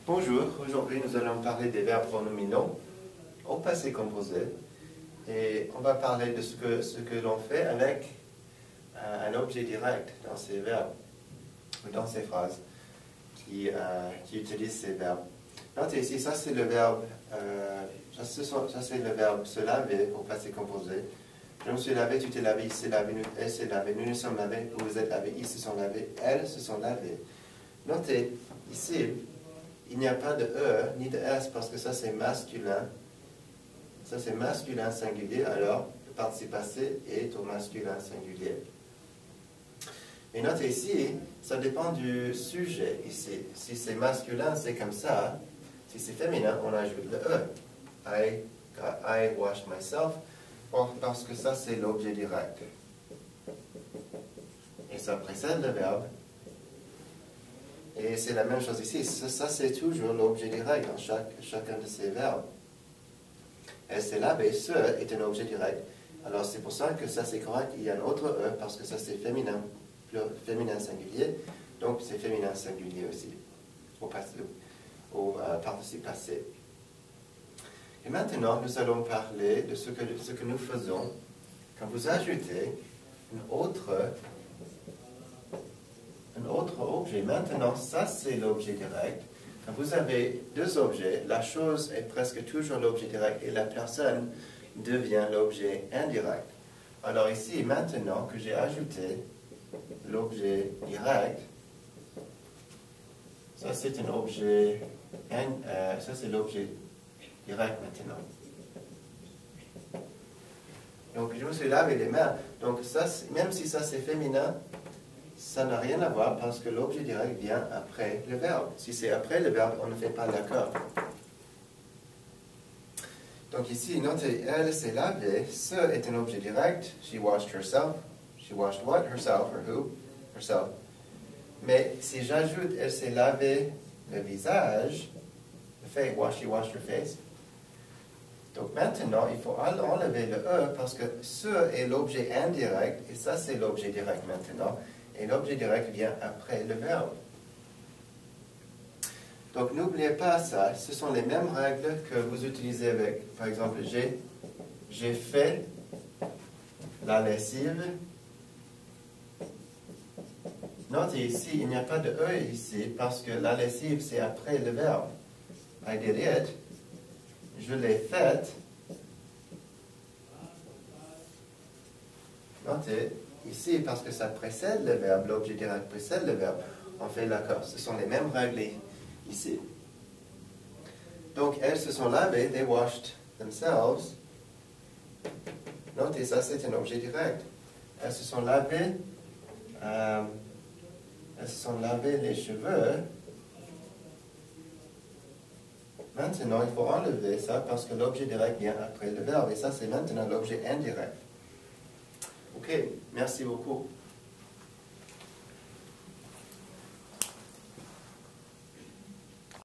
Bonjour, aujourd'hui nous allons parler des verbes pronominaux au passé composé et on va parler de ce que l'on fait avec un objet direct dans ces verbes ou dans ces phrases qui utilisent ces verbes. Notez ici, ça c'est le verbe se laver au passé composé. Je me suis lavé, tu t'es lavé, il s'est lavé, elle s'est lavée, nous nous sommes lavés, vous vous êtes lavés, ils se sont lavés, elles se sont lavées. Notez ici, il n'y a pas de E ni de S parce que ça c'est masculin. Ça c'est masculin singulier, alors le participe passé est au masculin singulier. Et notez ici, ça dépend du sujet ici. Si c'est masculin, c'est comme ça. Si c'est féminin, on ajoute le E. I washed myself, parce que ça c'est l'objet direct. Et ça précède le verbe. Et c'est la même chose ici. Ça c'est toujours l'objet direct dans chacun de ces verbes. Elle s'est lavée, ce est un objet direct. Alors c'est pour ça que ça c'est correct. Il y a un autre E parce que ça c'est féminin singulier. Donc c'est féminin singulier aussi au participe passé. Et maintenant nous allons parler de ce que nous faisons quand vous ajoutez un autre objet. Maintenant, ça c'est l'objet direct. Quand vous avez deux objets, la chose est presque toujours l'objet direct et la personne devient l'objet indirect. Alors ici, maintenant que j'ai ajouté l'objet direct, ça c'est un objet, ça c'est l'objet direct maintenant. Donc je me suis lavé les mains. Donc ça, même si ça c'est féminin, ça n'a rien à voir parce que l'objet direct vient après le verbe. Si c'est après le verbe, on ne fait pas l'accord. Donc ici, notez, elle s'est lavée. Ce est un objet direct. She washed herself. She washed what? Herself or who? Herself. Mais si j'ajoute, elle s'est lavée le visage, le fait, she washed her face. Donc maintenant, il faut enlever le E parce que ce est l'objet indirect et ça c'est l'objet direct maintenant. Et l'objet direct vient après le verbe. Donc n'oubliez pas ça, ce sont les mêmes règles que vous utilisez avec, par exemple, j'ai fait la lessive. Notez ici, il n'y a pas de E ici parce que la lessive c'est après le verbe. I did it. Je l'ai faite. Notez ici, parce que ça précède le verbe, l'objet direct précède le verbe, on fait l'accord. Ce sont les mêmes règles ici. Donc, elles se sont lavées, they washed themselves. Notez, ça c'est un objet direct. Elles se sont lavées les cheveux. Maintenant, il faut enlever ça parce que l'objet direct vient après le verbe. Et ça, c'est maintenant l'objet indirect. Ok, merci beaucoup.